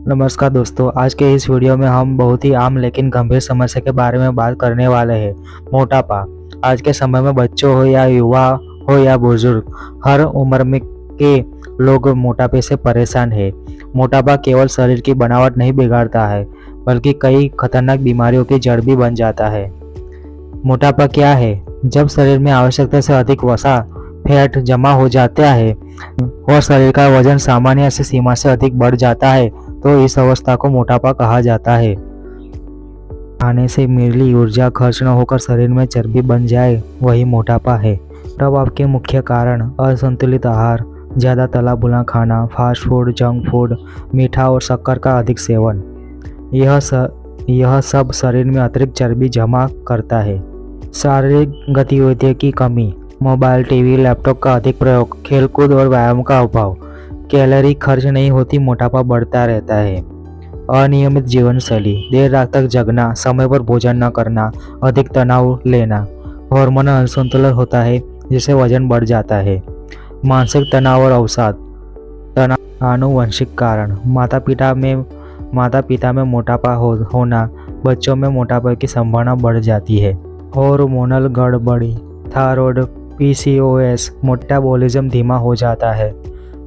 नमस्कार दोस्तों, आज के इस वीडियो में हम बहुत ही आम लेकिन गंभीर समस्या के बारे में बात करने वाले हैं। मोटापा। आज के समय में बच्चों हो या युवा हो या बुजुर्ग, हर उम्र में के लोग मोटापे से परेशान हैं। मोटापा केवल शरीर की बनावट नहीं बिगाड़ता है, बल्कि कई खतरनाक बीमारियों की जड़ भी बन जाता है। मोटापा क्या है? जब शरीर में आवश्यकता से अधिक वसा फैट जमा हो जाता है और शरीर का वजन सामान्य से सीमा से अधिक बढ़ जाता है, तो इस अवस्था को मोटापा कहा जाता है। खाने से मिली ऊर्जा खर्च न होकर शरीर में चर्बी बन जाए, वही मोटापा है। मोटापा के मुख्य कारण असंतुलित आहार, ज़्यादा तला भुना खाना, फास्ट फूड, जंक फूड, मीठा और शक्कर का अधिक सेवन, यह सब शरीर में अतिरिक्त चर्बी जमा करता है। शारीरिक गतिविधि की कमी, मोबाइल, टीवी, लैपटॉप का अधिक प्रयोग, खेलकूद और व्यायाम का अभाव, कैलोरी खर्च नहीं होती, मोटापा बढ़ता रहता है। अनियमित जीवन शैली, देर रात तक जगना, समय पर भोजन न करना, अधिक तनाव लेना, हार्मोनल असंतुलन होता है जिससे वजन बढ़ जाता है। मानसिक तनाव और अवसाद, तनाव आनुवंशिक कारण, माता पिता में मोटापा होना, बच्चों में मोटापा की संभावना बढ़ जाती है। हार्मोनल गड़बड़ी, थायराइड, पीसीओएस, मेटाबॉलिज्म धीमा हो जाता है।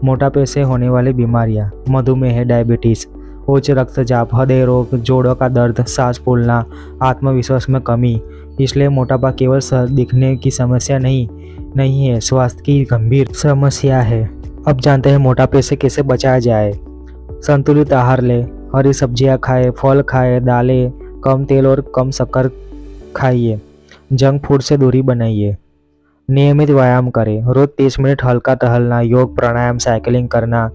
मोटापे से होने वाली बीमारियां, मधुमेह, डायबिटीज, उच्च रक्तचाप, हृदय रोग, जोड़ों का दर्द, सांस फूलना, आत्मविश्वास में कमी। इसलिए मोटापा केवल दिखने की समस्या नहीं है, स्वास्थ्य की गंभीर समस्या है। अब जानते हैं मोटापे से कैसे बचाया जाए। संतुलित आहार लें, हरी सब्जियां खाएं, फल खाएं, दालें, कम तेल और कम शक्कर खाइए, जंक फूड से दूरी बनाइए। नियमित व्यायाम करें, रोज 30 मिनट हल्का टहलना, योग, प्राणायाम, साइकिलिंग करना,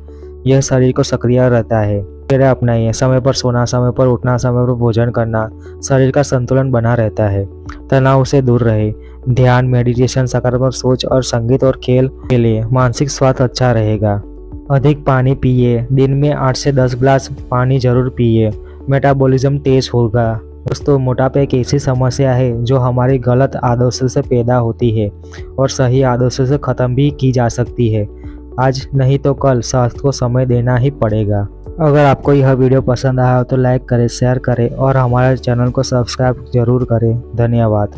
यह शरीर को सक्रिय रहता है। दिनचर्या अपनाइए, समय पर सोना, समय पर उठना, समय पर भोजन करना, शरीर का संतुलन बना रहता है। तनाव से दूर रहे, ध्यान, मेडिटेशन, सकारात्मक सोच और संगीत और खेल के लिए मानसिक स्वास्थ्य अच्छा रहेगा। अधिक पानी पिए, दिन में 8 से 10 गिलास पानी जरूर पिए, मेटाबॉलिज्म तेज होगा। दोस्तों, मोटापा एक ऐसी समस्या है जो हमारी गलत आदतों से पैदा होती है और सही आदतों से ख़त्म भी की जा सकती है। आज नहीं तो कल स्वास्थ्य को समय देना ही पड़ेगा। अगर आपको यह वीडियो पसंद आया हो तो लाइक करें, शेयर करें और हमारे चैनल को सब्सक्राइब जरूर करें। धन्यवाद।